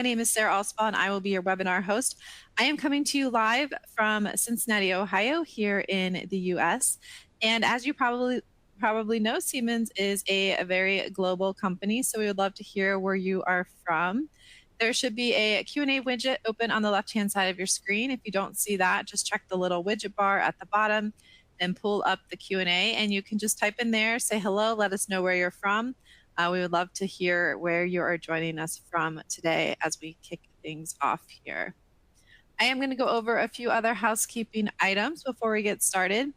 My name is Sarah Alspaw, and I will be your webinar host. I am coming to you live from Cincinnati, Ohio, here in the U.S. And as you probably know, Siemens is a very global company, so we would love to hear where you are from. There should be a Q&A widget open on the left-hand side of your screen. If you don't see that, just check the little widget bar at the bottom and pull up the Q&A, and you can just type in there, say hello, let us know where you're from. We would love to hear where you are joining us from today as we kick things off here. I am going to go over a few other housekeeping items before we get started.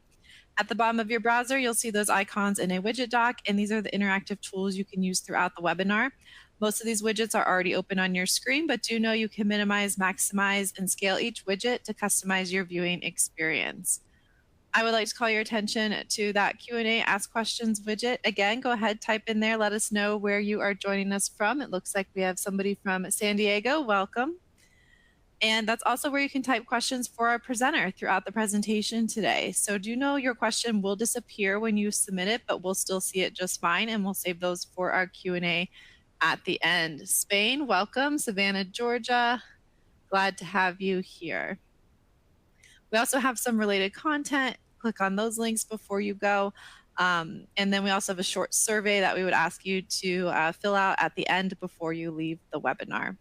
At the bottom of your browser, you'll see those icons in a widget dock, and these are the interactive tools you can use throughout the webinar. Most of these widgets are already open on your screen, but do know you can minimize, maximize, and scale each widget to customize your viewing experience. I would like to call your attention to that Q&A Ask Questions widget. Again, go ahead, type in there, let us know where you are joining us from. It looks like we have somebody from San Diego. Welcome. And that's also where you can type questions for our presenter throughout the presentation today. So do know your question will disappear when you submit it, but we'll still see it just fine, and we'll save those for our Q&A at the end. Spain, welcome. Savannah, Georgia, glad to have you here. We also have some related content. Click on those links before you go. And then we also have a short survey that we would ask you to fill out at the end before you leave the webinar.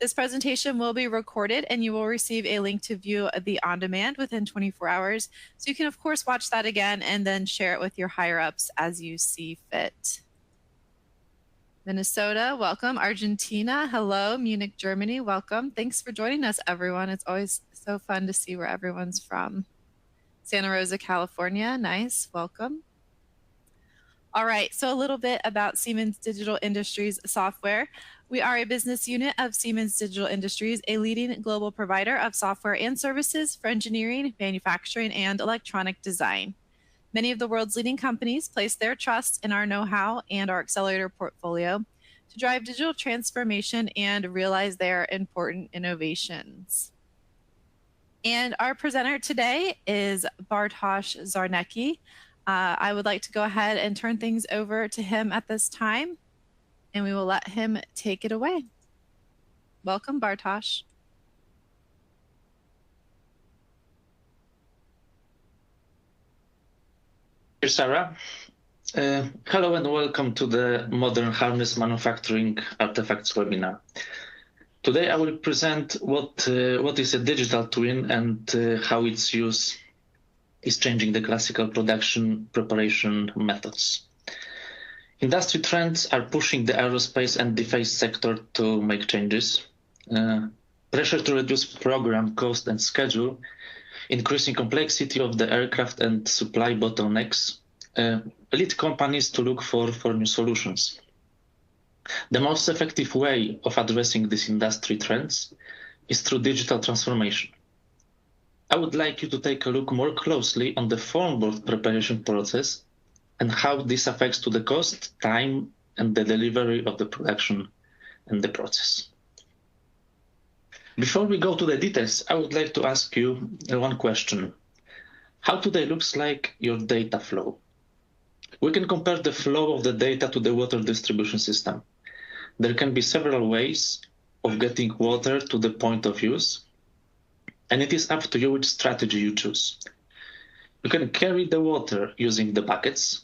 This presentation will be recorded, and you will receive a link to view the on-demand within 24 hours. So you can, of course, watch that again and then share it with your higher-ups as you see fit. Minnesota, welcome. Argentina, hello. Munich, Germany, welcome. Thanks for joining us, everyone. It's always so fun to see where everyone's from. Santa Rosa, California, nice, welcome. All right, so a little bit about Siemens Digital Industries software. We are a business unit of Siemens Digital Industries, a leading global provider of software and services for engineering, manufacturing, and electronic design. Many of the world's leading companies place their trust in our know-how and our accelerator portfolio to drive digital transformation and realize their important innovations. And our presenter today is Bartosz Zarnecki. I would like to go ahead and turn things over to him at this time, and we will let him take it away. Welcome, Bartosz. Dear Sarah. Hello and welcome to the Modern Harness Manufacturing Artifacts webinar. Today I will present what is a digital twin and how its use is changing the classical production preparation methods. Industry trends are pushing the aerospace and defense sector to make changes. Pressure to reduce program cost and schedule, increasing complexity of the aircraft and supply bottlenecks lead companies to look for new solutions. The most effective way of addressing these industry trends is through digital transformation. I would like you to take a look more closely on the form board preparation process and how this affects to the cost, time, and the delivery of the production and the process. Before we go to the details, I would like to ask you one question. How today looks like your data flow? We can compare the flow of the data to the water distribution system. There can be several ways of getting water to the point of use, and it is up to you which strategy you choose. You can carry the water using the buckets.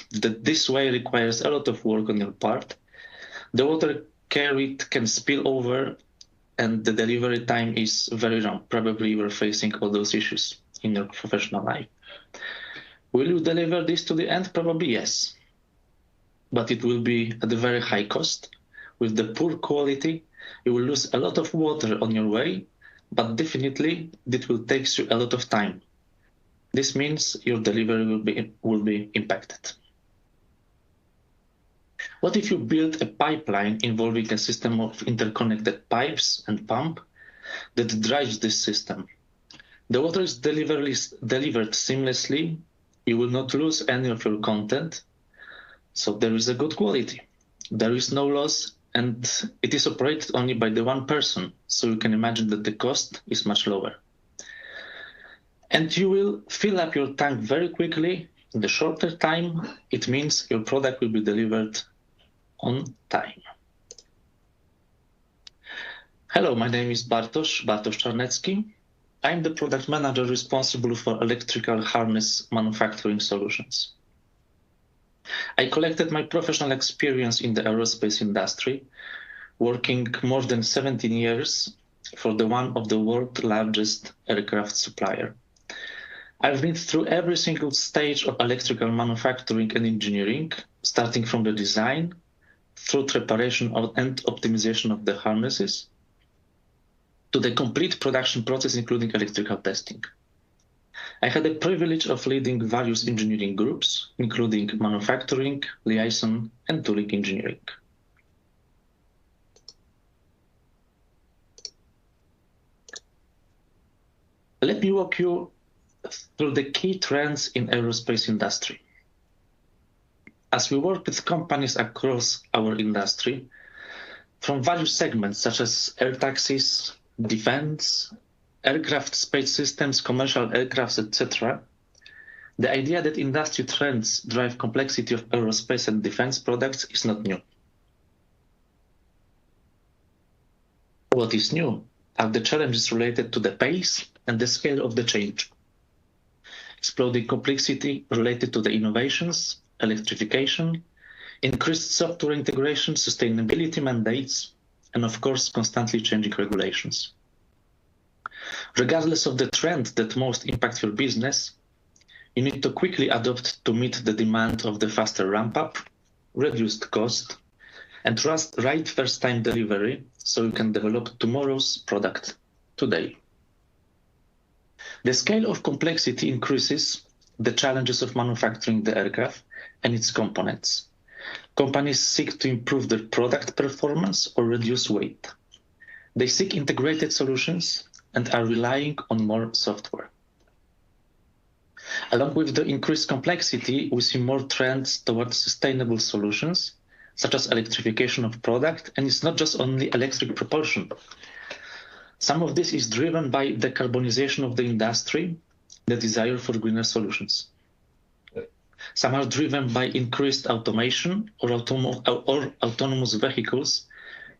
This way requires a lot of work on your part. The water carried can spill over, and the delivery time is very long. Probably you are facing all those issues in your professional life. Will you deliver this to the end? Probably yes. But it will be at a very high cost. With the poor quality, you will lose a lot of water on your way, but definitely it will take you a lot of time. This means your delivery will be impacted. What if you build a pipeline involving a system of interconnected pipes and pump that drives this system? The water is delivered seamlessly. You will not lose any of your content. So there is a good quality. There is no loss, and it is operated only by the one person. So you can imagine that the cost is much lower. And you will fill up your tank very quickly in the shorter time. It means your product will be delivered on time. Hello, my name is Bartosz Czarnecki. I'm the product manager responsible for electrical harness manufacturing solutions. I collected my professional experience in the aerospace industry, working more than 17 years for one of the world's largest aircraft supplier. I've been through every single stage of electrical manufacturing and engineering, starting from the design, through preparation and optimization of the harnesses, to the complete production process, including electrical testing. I had the privilege of leading various engineering groups, including manufacturing, liaison, and tooling engineering. Let me walk you through the key trends in aerospace industry. As we work with companies across our industry, from various segments such as air taxis, defense, aircraft space systems, commercial aircrafts, etc., the idea that industry trends drive complexity of aerospace and defense products is not new. What is new are the challenges related to the pace and the scale of the change. Exploding complexity related to the innovations, electrification, increased software integration, sustainability mandates, and of course, constantly changing regulations. Regardless of the trend that most impacts your business, you need to quickly adapt to meet the demand of the faster ramp-up, reduced cost, and right first-time delivery so you can develop tomorrow's product today. The scale of complexity increases the challenges of manufacturing the aircraft and its components. Companies seek to improve their product performance or reduce weight. They seek integrated solutions and are relying on more software. Along with the increased complexity, we see more trends towards sustainable solutions, such as electrification of product, and it's not just only electric propulsion. Some of this is driven by decarbonization of the industry, the desire for greener solutions. Some are driven by increased automation or autonomous vehicles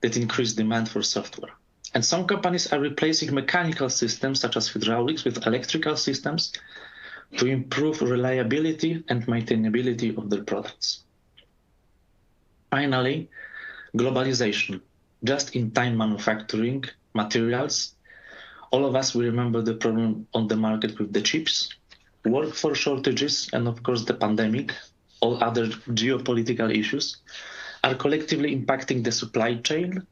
that increase demand for software. And some companies are replacing mechanical systems such as hydraulics with electrical systems to improve reliability and maintainability of their products. Finally, globalization, just-in-time manufacturing, materials. All of us will remember the problem on the market with the chips, workforce shortages, and of course the pandemic, all other geopolitical issues, are collectively impacting the supply chain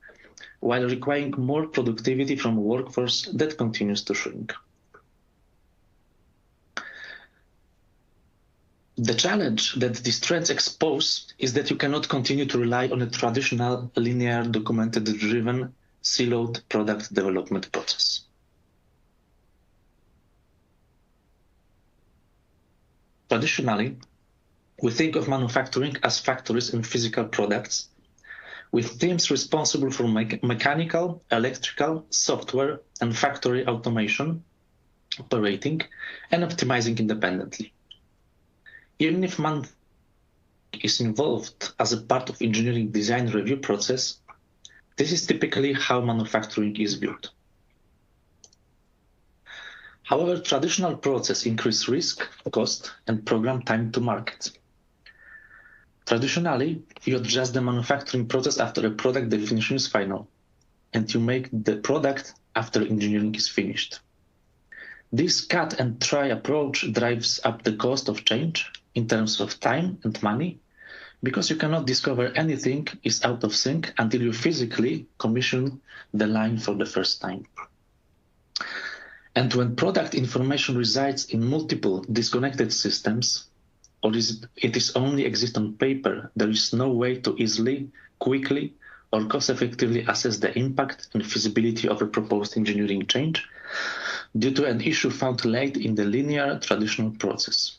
while requiring more productivity from a workforce that continues to shrink. The challenge that these trends expose is that you cannot continue to rely on a traditional, linear, documented-driven, siloed product development process. Traditionally, we think of manufacturing as factories and physical products, with teams responsible for mechanical, electrical, software, and factory automation, operating, and optimizing independently. Even if manufacturing is involved as a part of engineering design review process, this is typically how manufacturing is viewed. However, traditional process increase risk, cost, and program time to market. Traditionally, you adjust the manufacturing process after a product definition is final, and you make the product after engineering is finished. This cut and try approach drives up the cost of change in terms of time and money, because you cannot discover anything is out of sync until you physically commission the line for the first time. And when product information resides in multiple disconnected systems, or it is only exists on paper, there is no way to easily, quickly, or cost-effectively assess the impact and feasibility of a proposed engineering change due to an issue found late in the linear traditional process.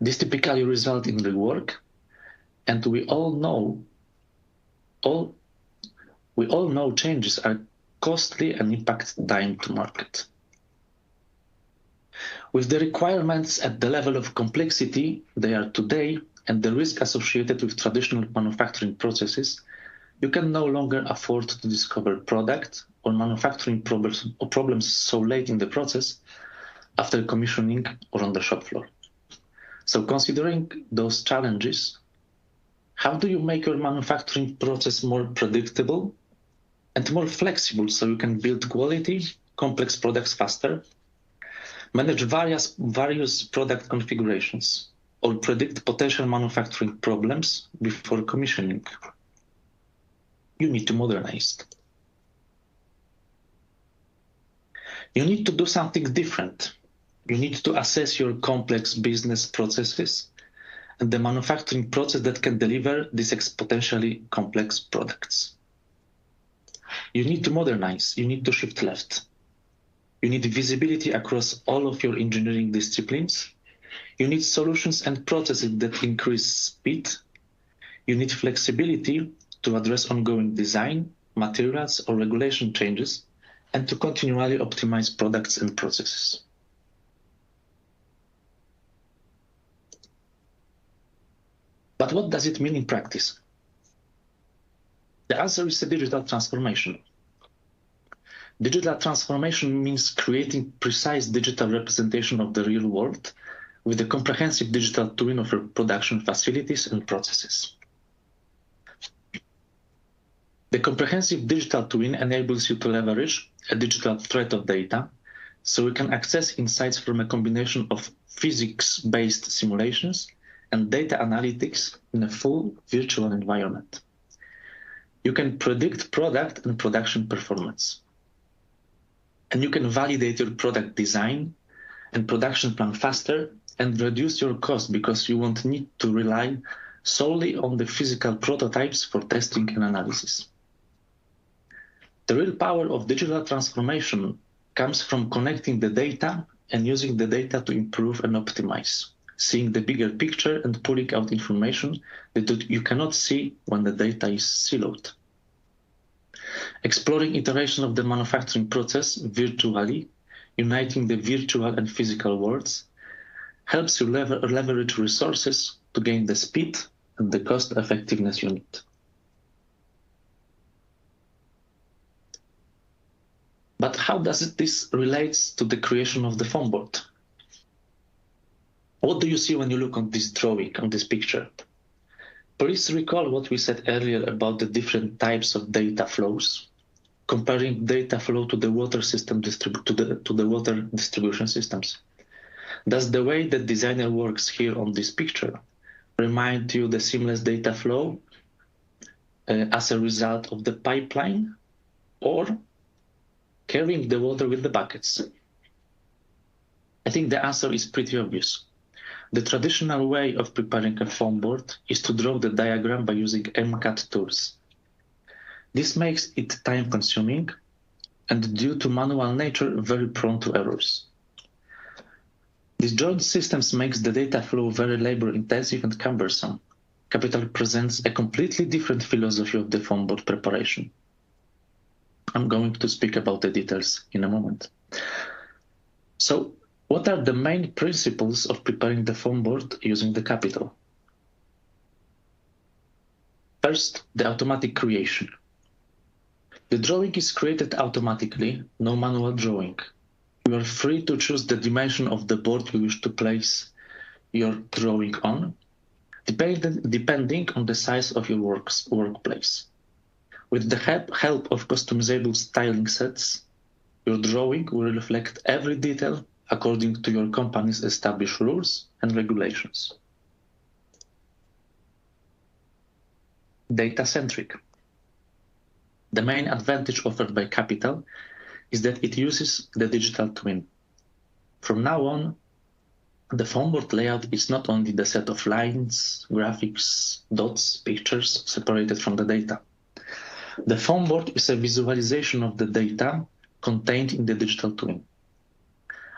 This typically results in rework, and we all know changes are costly and impact time to market. With the requirements at the level of complexity they are today and the risk associated with traditional manufacturing processes, You can no longer afford to discover product or manufacturing problems so late in the process after commissioning or on the shop floor. So considering those challenges, how do you make your manufacturing process more predictable and more flexible so you can build quality, complex products faster, manage various product configurations, or predict potential manufacturing problems before commissioning? You need to modernize. You need to do something different. You need to assess your complex business processes and the manufacturing process that can deliver these exponentially complex products. You need to modernize. You need to shift left. You need visibility across all of your engineering disciplines. You need solutions and processes that increase speed. You need flexibility to address ongoing design, materials, or regulation changes, and to continually optimize products and processes. But what does it mean in practice? The answer is a digital transformation. Digital transformation means creating precise digital representation of the real world with a comprehensive digital twin of your production facilities and processes. The comprehensive digital twin enables you to leverage a digital thread of data so we can access insights from a combination of physics-based simulations and data analytics in a full virtual environment. You can predict product and production performance. And you can validate your product design and production plan faster and reduce your cost because you won't need to rely solely on the physical prototypes for testing and analysis. The real power of digital transformation comes from connecting the data and using the data to improve and optimize, seeing the bigger picture and pulling out information that you cannot see when the data is siloed. Exploring iteration of the manufacturing process virtually, uniting the virtual and physical worlds, helps you leverage resources to gain the speed and the cost effectiveness you need. But how does this relate to the creation of the foam board? What do you see when you look on this drawing, on this picture? Please recall what we said earlier about the different types of data flows, comparing data flow to the water system to the water distribution systems. Does the way the designer works here on this picture remind you the seamless data flow as a result of the pipeline, or carrying the water with the buckets? I think the answer is pretty obvious. The traditional way of preparing a foam board is to draw the diagram by using MCAD tools. This makes it time-consuming and, due to manual nature, very prone to errors. These joint systems makes the data flow very labor-intensive and cumbersome. Capital presents a completely different philosophy of the foam board preparation. I'm going to speak about the details in a moment. So, what are the main principles of preparing the foam board using the Capital? First, the automatic creation. The drawing is created automatically, no manual drawing. You are free to choose the dimension of the board you wish to place your drawing on, depending on the size of your workplace. With the help of customizable styling sets, your drawing will reflect every detail according to your company's established rules and regulations. Data-centric. The main advantage offered by Capital is that it uses the digital twin. From now on, the foam board layout is not only the set of lines, graphics, dots, pictures separated from the data. The foam board is a visualization of the data contained in the digital twin.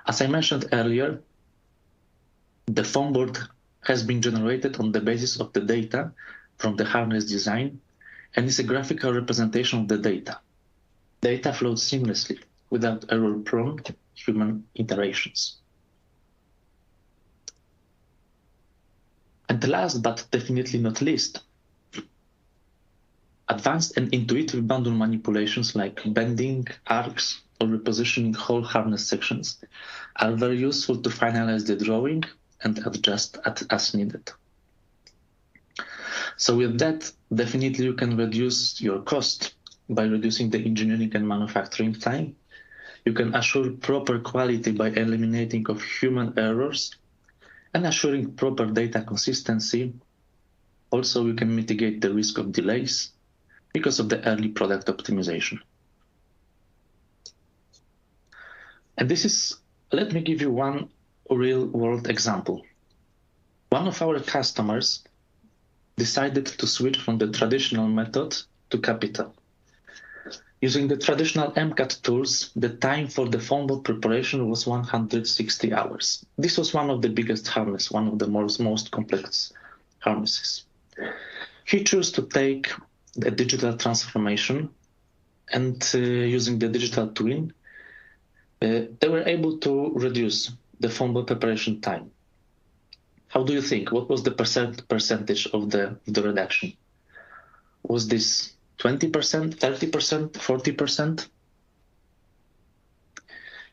As I mentioned earlier, the foam board has been generated on the basis of the data from the harness design and is a graphical representation of the data. Data flows seamlessly without error-prone human iterations. And last but definitely not least, Advanced and intuitive bundle manipulations like bending, arcs, or repositioning whole harness sections are very useful to finalize the drawing and adjust as needed. So with that, definitely you can reduce your cost by reducing the engineering and manufacturing time. You can assure proper quality by eliminating of human errors and assuring proper data consistency. Also, you can mitigate the risk of delays because of the early product optimization. And let me give you one real-world example. One of our customers decided to switch from the traditional method to Capital. Using the traditional MCAD tools, the time for the foam board preparation was 160 hours. This was one of the biggest harness, one of the most complex harnesses. He chose to take the digital transformation, and using the digital twin, they were able to reduce the foam board preparation time. How do you think? What was the percentage of the reduction? Was this 20%, 30%, 40%?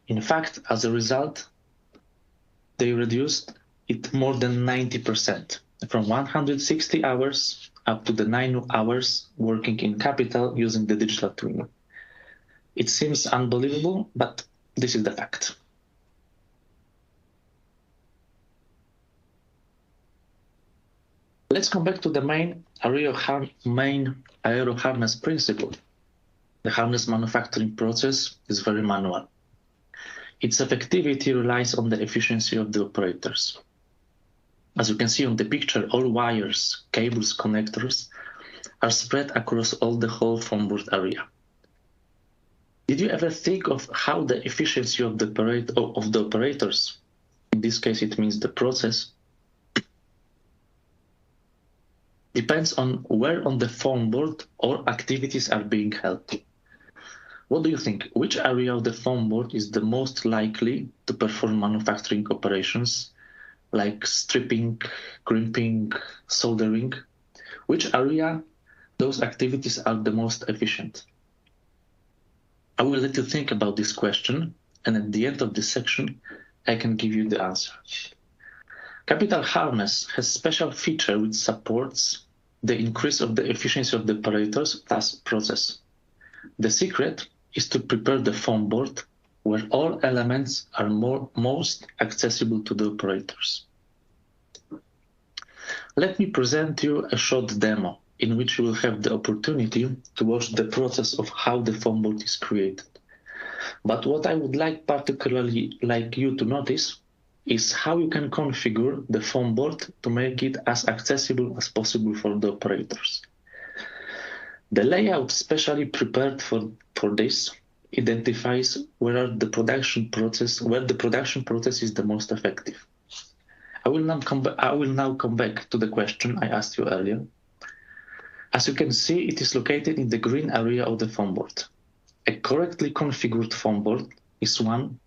In fact, as a result, they reduced it more than 90%, from 160 hours up to the 9 hours working in Capital using the digital twin. It seems unbelievable, but this is the fact. Let's come back to the main aero harness principle. The harness manufacturing process is very manual. Its effectivity relies on the efficiency of the operators. As you can see on the picture, all wires, cables, connectors are spread across all the whole foam board area. Did you ever think of how the efficiency of the operators, in this case it means the process, depends on where on the foam board all activities are being held? What do you think? Which area of the foam board is the most likely to perform manufacturing operations like stripping, crimping, soldering? Which area those activities are the most efficient? I will let you think about this question, and at the end of this section, I can give you the answer. Capital Harness has special feature which supports the increase of the efficiency of the operators, thus process. The secret is to prepare the foam board where all elements are most accessible to the operators. Let me present you a short demo in which you will have the opportunity to watch the process of how the foam board is created. But what I would particularly like you to notice is how you can configure the foam board to make it as accessible as possible for the operators. The layout specially prepared for this identifies where the production process is the most effective. I will now come back to the question I asked you earlier. As you can see, it is located in the green area of the foam board. A correctly configured foam board is one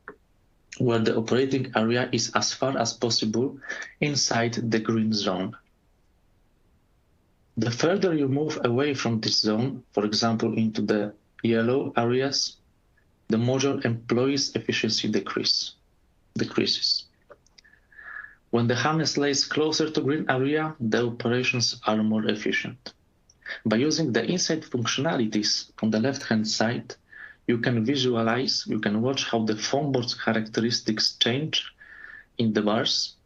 where the operating area is as far as possible inside the green zone. The further you move away from this zone, for example, into the yellow areas, the more your employees' efficiency decreases. When the harness lays closer to green area, the operations are more efficient. By using the inside functionalities on the left-hand side, you can watch how the foam board's characteristics change in the bars.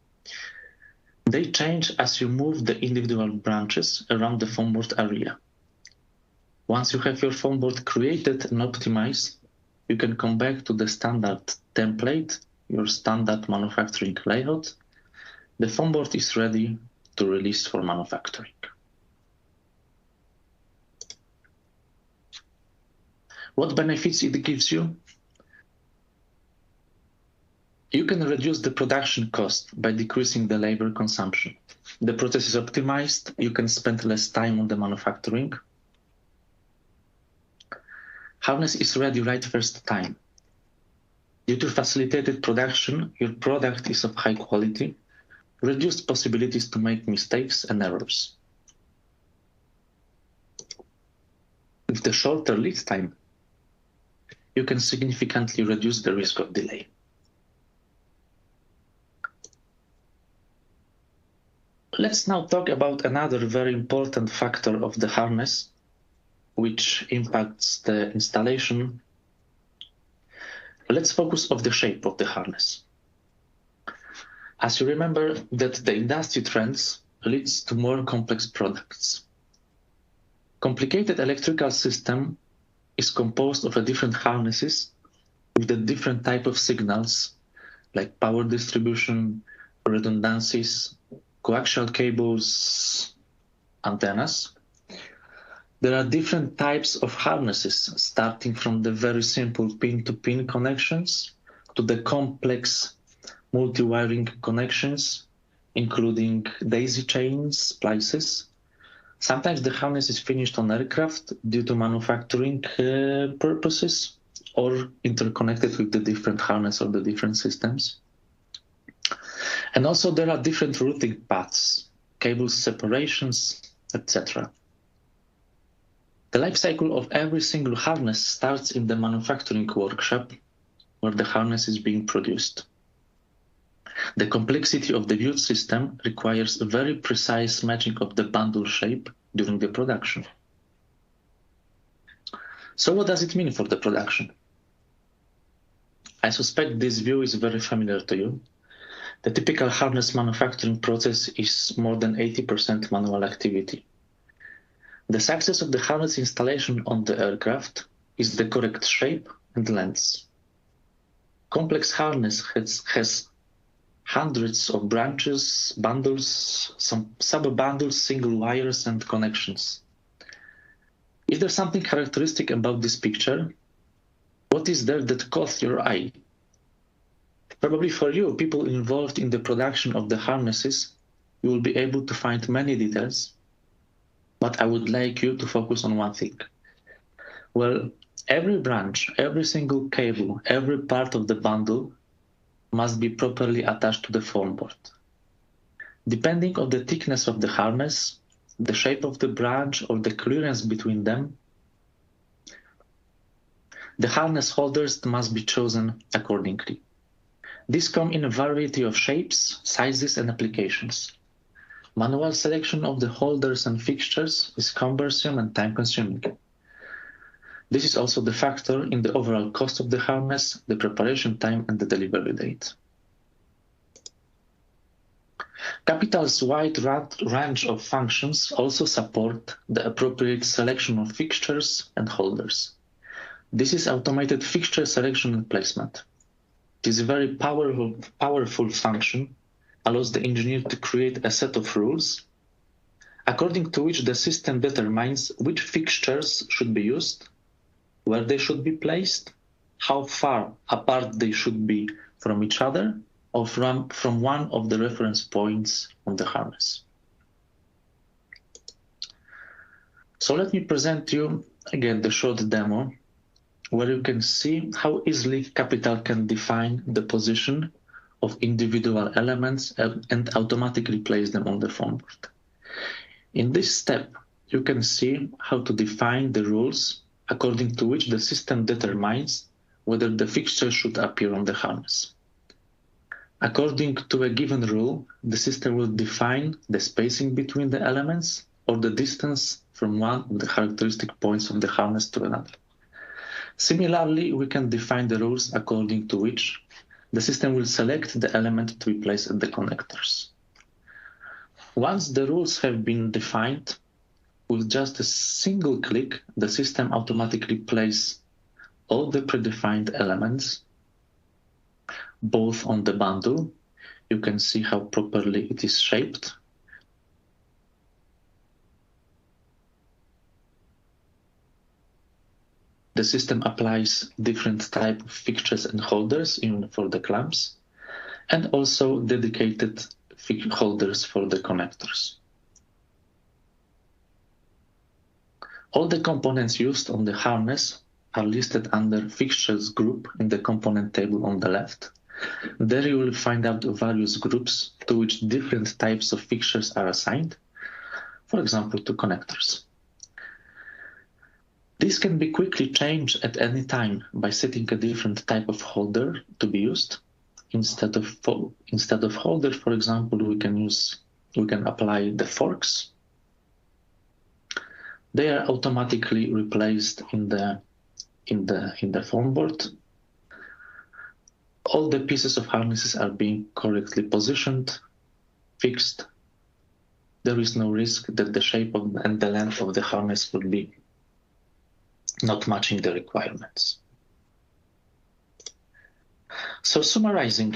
They change as you move the individual branches around the foam board area. Once you have your foam board created and optimized, you can come back to the standard template, your standard manufacturing layout. The foam board is ready to release for manufacturing. What benefits it gives you? You can reduce the production cost by decreasing the labor consumption. The process is optimized. You can spend less time on the manufacturing. Harness is ready right first time. Due to facilitated production, your product is of high quality, reduced possibilities to make mistakes and errors. with the shorter lead time, you can significantly reduce the risk of delay. Let's now talk about another very important factor of the harness, which impacts the installation. Let's focus on the shape of the harness. As you remember that the industry trends leads to more complex products. Complicated electrical system is composed of a different harnesses with a different type of signals like power distribution, redundancies, coaxial cables, antennas. There are different types of harnesses, starting from the very simple pin-to-pin connections to the complex multi-wiring connections, including daisy chains, splices. Sometimes the harness is finished on aircraft due to manufacturing purposes or interconnected with the different harness or the different systems. And also there are different routing paths, cable separations, etc. The life cycle of every single harness starts in the manufacturing workshop where the harness is being produced. The complexity of the viewed system requires a very precise matching of the bundle shape during the production. So what does it mean for the production? I suspect this view is very familiar to you. The typical harness manufacturing process is more than 80% manual activity. The success of the harness installation on the aircraft is the correct shape and length. Complex harness has hundreds of branches, bundles, some sub-bundles, single wires, and connections. Is there something characteristic about this picture? What is there that caught your eye? Probably for you, people involved in the production of the harnesses, you will be able to find many details, but I would like you to focus on one thing. Well, every branch, every single cable, every part of the bundle must be properly attached to the form board. Depending on the thickness of the harness, the shape of the branch, or the clearance between them, the harness holders must be chosen accordingly. These come in a variety of shapes, sizes, and applications. Manual selection of the holders and fixtures is cumbersome and time-consuming. This is also the factor in the overall cost of the harness, the preparation time, and the delivery date. Capital's wide range of functions also support the appropriate selection of fixtures and holders. This is automated fixture selection and placement. This very powerful function allows the engineer to create a set of rules according to which the system determines which fixtures should be used, where they should be placed, how far apart they should be from each other, or from one of the reference points on the harness. So let me present you again the short demo where you can see how easily Capital can define the position of individual elements and automatically place them on the form board. In this step, you can see how to define the rules according to which the system determines whether the fixture should appear on the harness. According to a given rule, the system will define the spacing between the elements or the distance from one of the characteristic points of the harness to another. Similarly, we can define the rules according to which the system will select the element to be placed at the connectors. Once the rules have been defined, with just a single click, the system automatically places all the predefined elements, both on the bundle. You can see how properly it is shaped. The system applies different type of fixtures and holders even for the clamps, and also dedicated holders for the connectors. All the components used on the harness are listed under Fixtures group in the component table on the left. There you will find out various groups to which different types of fixtures are assigned, for example, to connectors. This can be quickly changed at any time by setting a different type of holder to be used. Instead of holder, for example, we can apply the forks. They are automatically replaced in the form board. All the pieces of harnesses are being correctly positioned, fixed. There is no risk that the shape and the length of the harness would be not matching the requirements. So summarizing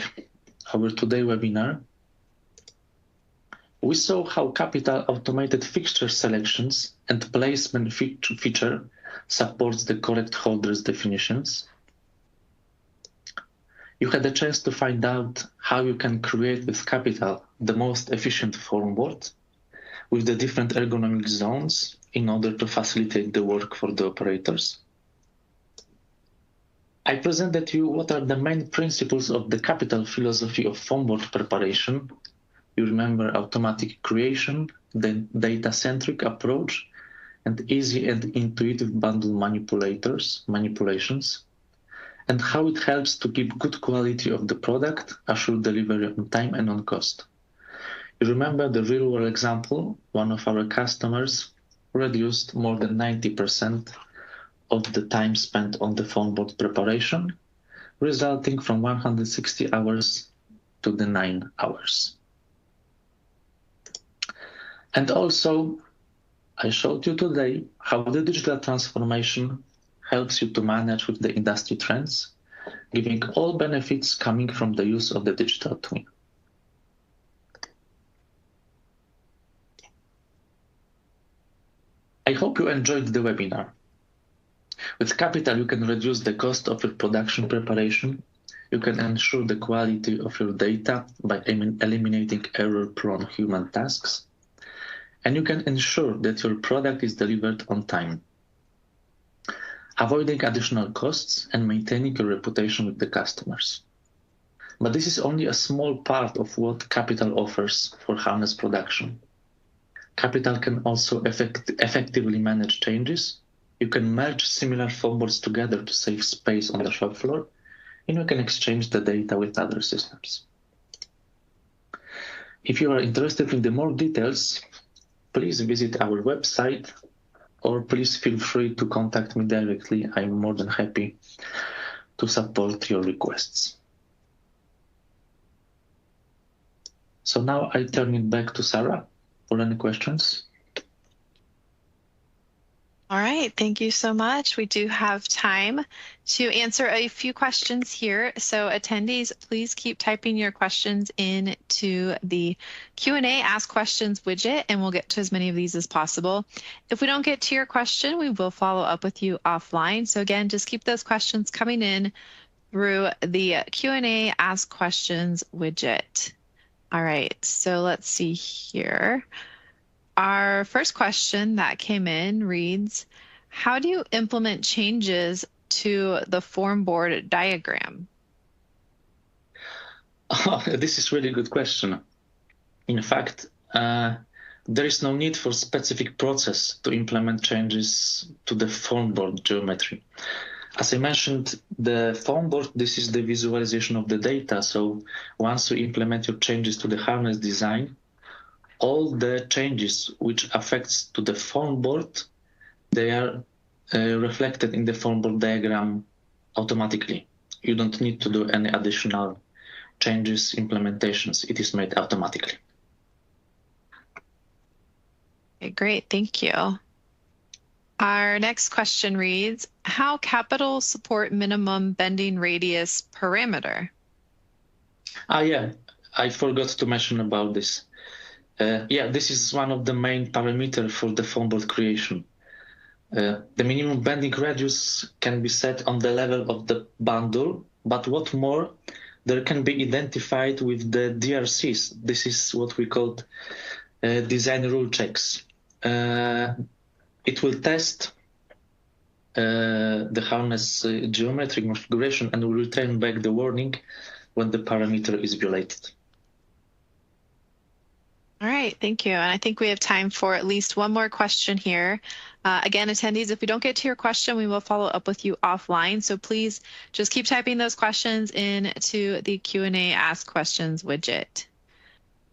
our today webinar, we saw how Capital automated fixture selections and placement feature supports the correct holders definitions. You had a chance to find out how you can create with Capital the most efficient form board with the different ergonomic zones in order to facilitate the work for the operators. I presented you what are the main principles of the Capital philosophy of form board preparation. You remember automatic creation, the data-centric approach, and easy and intuitive bundle manipulations, and how it helps to keep good quality of the product, assure delivery on time and on cost. You remember the real-world example, one of our customers reduced more than 90% of the time spent on the form board preparation, resulting from 160 hours to the 9 hours. And also, I showed you today how the digital transformation helps you to manage with the industry trends, giving all benefits coming from the use of the digital twin. I hope you enjoyed the webinar. With Capital, you can reduce the cost of your production preparation. You can ensure the quality of your data by eliminating error-prone human tasks. And you can ensure that your product is delivered on time, avoiding additional costs and maintaining your reputation with the customers. But this is only a small part of what Capital offers for harness production. Capital can also effectively manage changes. You can merge similar form boards together to save space on the shop floor, and you can exchange the data with other systems. If you are interested in the more details, please visit our website, or please feel free to contact me directly. I'm more than happy to support your requests. So now I turn it back to Sarah for any questions. All right, thank you so much. We do have time to answer a few questions here. So attendees, please keep typing your questions into the Q&A Ask Questions widget, and we'll get to as many of these as possible. If we don't get to your question, we will follow up with you offline. So again, just keep those questions coming in through the Q&A Ask Questions widget. All right, so let's see here. Our first question that came in reads, how do you implement changes to the form board diagram? Oh, this is a really good question. In fact, there is no need for specific process to implement changes to the form board geometry. As I mentioned, the form board, this is the visualization of the data. So once you implement your changes to the harness design, all the changes which affects to the form board, they are reflected in the form board diagram automatically. You don't need to do any additional changes, implementations. It is made automatically. Okay, great, thank you. Our next question reads, how Capital support minimum bending radius parameter? Yeah, I forgot to mention about this. Yeah, this is one of the main parameters for the form board creation. The minimum bending radius can be set on the level of the bundle, but what more, there can be identified with the DRCs. This is what we call design rule checks. It will test the harness geometric configuration and will return back the warning when the parameter is violated. All right, thank you. And I think we have time for at least one more question here. Again, attendees, if we don't get to your question, we will follow up with you offline. So please just keep typing those questions into the Q&A Ask Questions widget.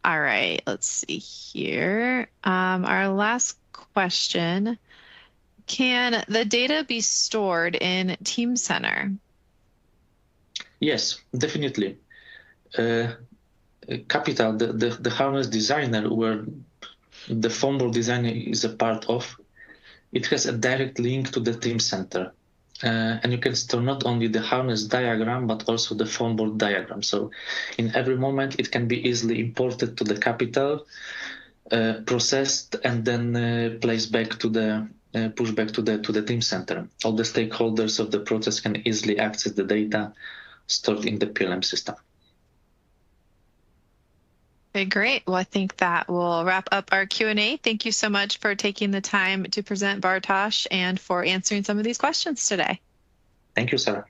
All right, let's see here. Our last question, can the data be stored in Teamcenter? Yes, definitely. Capital, the harness designer, where the phone board designer is a part of, it has a direct link to the Teamcenter. And you can store not only the harness diagram, but also the phone board diagram. So in every moment, it can be easily imported to the capital, processed, and then placed back to the push back to the Teamcenter. All the stakeholders of the process can easily access the data stored in the PLM system. Okay, great. Well, I think that will wrap up our Q&A. Thank you so much for taking the time to present, Bartosz, and for answering some of these questions today. Thank you, Sarah.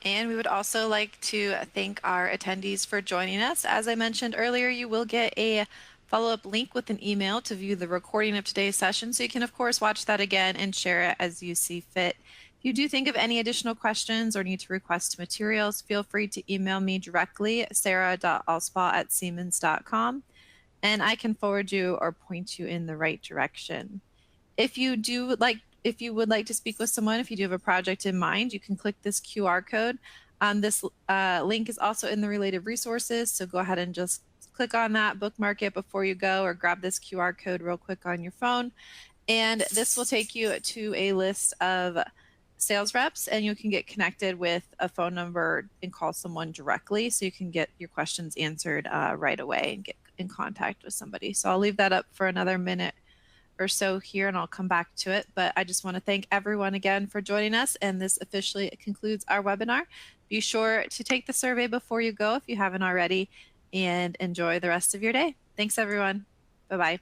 And we would also like to thank our attendees for joining us. As I mentioned earlier, you will get a follow-up link with an email to view the recording of today's session. So you can, of course, watch that again and share it as you see fit. If you do think of any additional questions or need to request materials, feel free to email me directly, sarah.alspaugh@siemens.com, and I can forward you or point you in the right direction. If you would like to speak with someone, if you do have a project in mind, you can click this QR code. This link is also in the related resources, so go ahead and just click on that, bookmark it before you go, or grab this QR code real quick on your phone. And this will take you to a list of sales reps, and you can get connected with a phone number and call someone directly, so you can get your questions answered right away and get in contact with somebody. So I'll leave that up for another minute or so here, and I'll come back to it. But I just want to thank everyone again for joining us, and this officially concludes our webinar. Be sure to take the survey before you go if you haven't already, and enjoy the rest of your day. Thanks, everyone. Bye-bye.